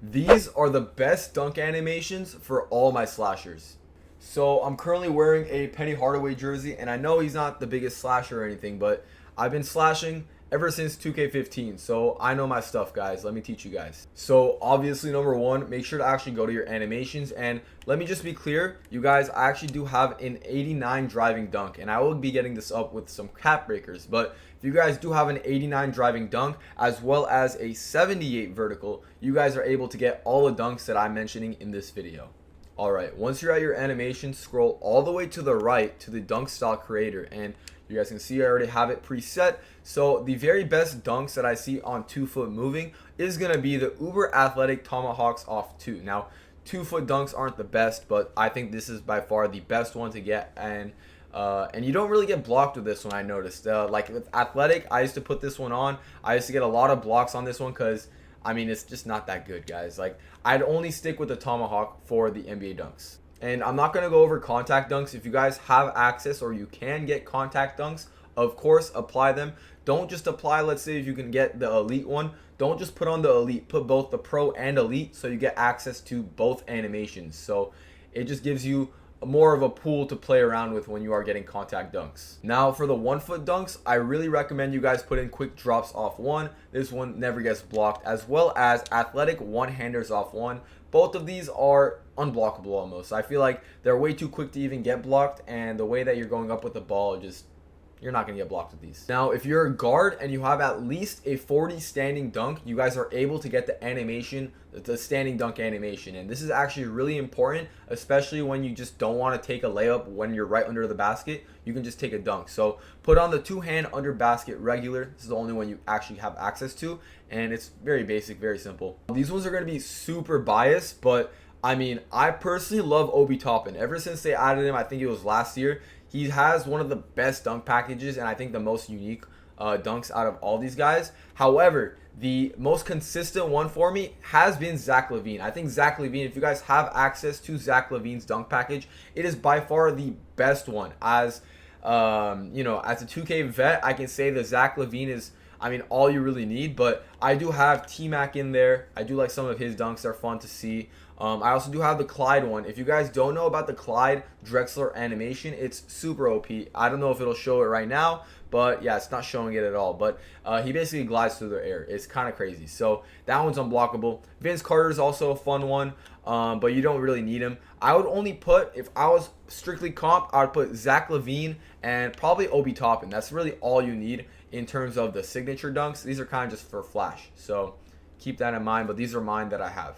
These are the best dunk animations for all my slashers. So I'm currently wearing a Penny Hardaway jersey, and I know he's not the biggest slasher or anything, but I've been slashing ever since 2K15, so I know my stuff, guys. Let me teach you guys. So obviously, number one, make sure to actually go to your animations, and let me just be clear, you guys, I actually do have an 89 driving dunk, and I will be getting this up with some cap breakers, but if you guys do have an 89 driving dunk as well as a 78 vertical, you guys are able to get all the dunks that I'm mentioning in this video. Alright, once you're at your animation, scroll all the way to the right to the dunk style creator, and you guys can see I already have it preset. So the very best dunks that I see on 2 foot moving is going to be the uber athletic tomahawks off 2. Now 2 foot dunks aren't the best, but I think this is by far the best one to get, and you don't really get blocked with this one. I noticed like with athletic, I used to put this one on. I used to get a lot of blocks on this one because I mean, it's just not that good, guys. Like, I'd only stick with the tomahawk for the NBA dunks. And I'm not going to go over contact dunks. If you guys have access or you can get contact dunks, of course, apply them. Don't just apply, let's say, if you can get the elite one. Don't just put on the elite. Put both the pro and elite so you get access to both animations. So it just gives you more of a pool to play around with when you are getting contact dunks. Now for the 1 foot dunks, I really recommend you guys put in quick drops off 1. This one never gets blocked, as well as athletic one-handers off 1. Both of these are unblockable almost. I feel like they're way too quick to even get blocked, and the way that you're going up with the ball, just you're not going to get blocked with these. Now, if you're a guard and you have at least a 40 standing dunk, you guys are able to get the animation, the standing dunk animation. And this is actually really important, especially when you just don't want to take a layup when you're right under the basket. You can just take a dunk. So put on the 2-hand under basket regular. This is the only one you actually have access to. And it's very basic, very simple. These ones are going to be super biased, but I mean, I personally love Obi Toppin. Ever since they added him, I think it was last year, he has one of the best dunk packages and I think the most unique dunks out of all these guys. However, the most consistent one for me has been Zach LaVine. I think Zach LaVine, if you guys have access to Zach LaVine's dunk package, it is by far the best one. As you know, as a 2K vet, I can say that Zach LaVine is, I mean, all you really need. But I do have T-Mac in there. I do like some of his dunks. They're fun to see. I also do have the Clyde one. If you guys don't know about the Clyde Drexler animation, it's super OP. I don't know if it'll show it right now, but yeah, it's not showing it at all. But he basically glides through the air. It's kind of crazy. So that one's unblockable. Vince Carter is also a fun one, but you don't really need him. I would only put, if I was strictly comp, I would put Zach LaVine and probably Obi Toppin. That's really all you need in terms of the signature dunks. These are kind of just for flash. So keep that in mind, but these are mine that I have.